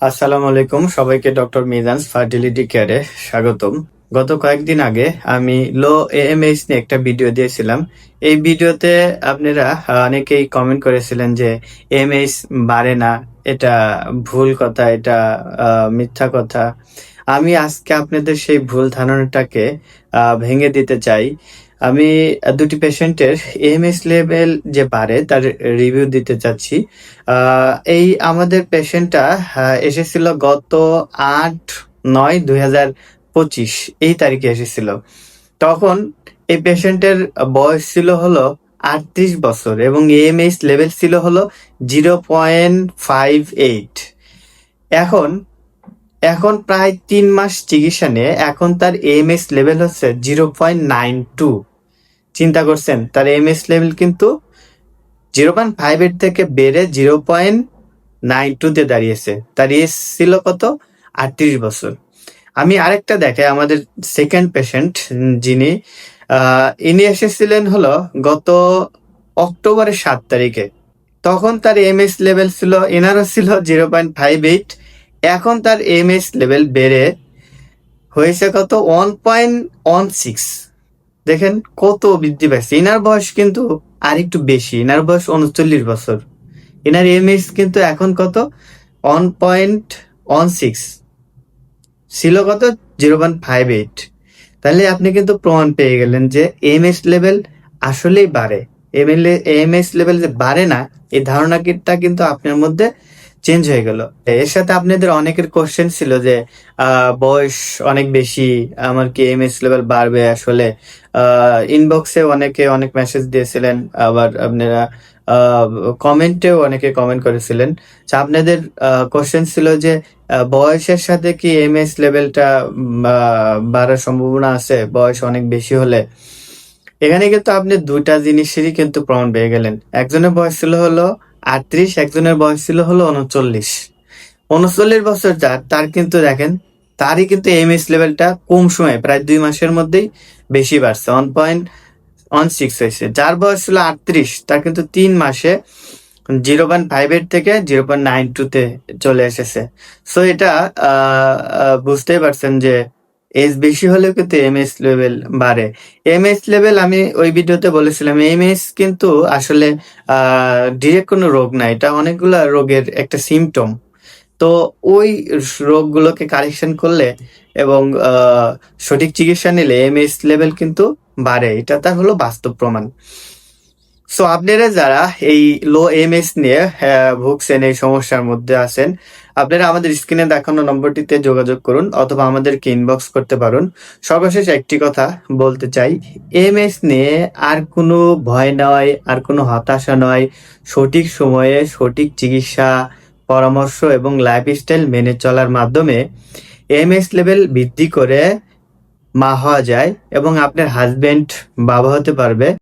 আসসালামু আলাইকুম, সবাইকে ডক্টর মিজানস ফার্টিলিটি কেয়ারে স্বাগতম। গত কয়েকদিন আগে আমি লো এএমএইচ নিয়ে একটা ভিডিও দিয়েছিলাম। এই ভিডিওতে আপনারা অনেকেই কমেন্ট করেছিলেন যে এএমএইচ বাড়ে না, এটা ভুল কথা, এটা মিথ্যা কথা। আমি আজকে আপনাদের সেই ভুল ধারণাটাকে ভেঙে দিতে চাই। আমি দুটি পেশেন্টের এএমএইচ লেভেল যে বাড়ে তার রিভিউ দিতে চাচ্ছি। এই আমাদের পেশেন্টটা এসেছিল গত 8/9/2025 এই তারিখে এসেছিল। তখন এই পেশেন্টের বয়স ছিল হলো 38 বছর এবং এএমএইচ লেভেল ছিল হলো 0.58। এখন এখন প্রায় 3 মাস চিকিৎসা নিয়ে এখন তার এএমএইচ লেভেল হচ্ছে 0.92। চিন্তা করছেন, তার এএমএইচ লেভেল কিন্তু 0.58 থেকে বেড়ে 0.92-তে দাঁড়িয়েছে। তার এজ ছিল কত? 38 বছর। আমি আরেকটা দেখাই, আমাদের সেকেন্ড পেশেন্ট যিনি ইনি এসেছিলেন হলো গত অক্টোবরের 7 তারিখে। তখন তার এমএস লেভেল ছিল, এনারও ছিল 0.58। এখন তার এমএস লেভেল বেড়ে হয়েছে কত? 1.16। দেখেন কত বৃদ্ধি পাইছে। এনার বয়স কিন্তু আর একটু বেশি, এনার বয়স 39 বছর। এনার এমএস কিন্তু এখন কত? 1.16 ছিল কত? 0.58। তাহলে আপনি কিন্তু প্রমাণ পেয়ে গেলেন যে এমএস লেভেল আসলেই বাড়ে। এমএস লেভেল যে বাড়ে না, এই ধারণাটা কিন্তু আপনার মধ্যে চেঞ্জ হয়ে গেল। এর সাথে আপনাদের অনেকের কোশ্চেন ছিল যে বয়স অনেক বেশি, আমার কি এমএস লেভেল বাড়বে? আসলে ইনবক্সে অনেকে অনেক মেসেজ দিয়েছিলেন, আবার আপনারা কমেন্টেও অনেকে কমেন্ট করেছিলেন। আপনাদের কোশ্চেন ছিল যে বয়সের সাথে কি এমএস লেভেলটা বাড়ার সম্ভাবনা আছে বয়স অনেক বেশি হলে? এখানে কিন্তু আপনি দুইটা জিনিসেরই কিন্তু প্রমাণ পেয়ে গেলেন। একজনের বয়স ছিল হলো 38, একজনের বয়স ছিল হলো 39। 39 বছর যার, তার কিন্তু দেখেন তারই কিন্তু এমএস লেভেলটা কম সময়ে প্রায় 2 মাসের মধ্যেই বেশি বাড়ছে, 1.16 হয়েছে। যার বয়স ছিল 38, তার কিন্তু 3 মাসে 0.58 থেকে 0.92-তে চলে এসেছে। সো এটা বুঝতেই পারছেন যে এজ বেশি হলেও কিন্তু এমএস লেভেল বাড়ে। এমএস লেভেল আমি ওই ভিডিওতে বলেছিলাম, এমএস কিন্তু আসলে ডিরেক্ট কোনো রোগ না, এটা অনেকগুলা রোগের একটা সিমটম। তো ওই রোগগুলোকে কারেকশন করলে এবং সঠিক চিকিৎসা নিলে এমএস লেভেল কিন্তু বাড়ে, এটা তার হলো বাস্তব প্রমাণ। সো আপনারা যারা এই লো এমএস নিয়ে ভুগছেন, এই সমস্যার মধ্যে আছেন, আপনারা আমাদের স্ক্রিনে দেখানো নম্বরটিতে যোগাযোগ করুন অথবা আমাদেরকে ইনবক্স করতে পারুন। সর্বশেষ একটি কথা বলতে চাই, এমএস নিয়ে আর কোনো ভয় নয়, আর কোনো হতাশা নয়। সঠিক সময়ে সঠিক চিকিৎসা, পরামর্শ এবং লাইফস্টাইল মেনে চলার মাধ্যমে এমএস লেভেল বৃদ্ধি করে মা হওয়া যায় এবং আপনার হাজবেন্ড বাবা হতে পারবে।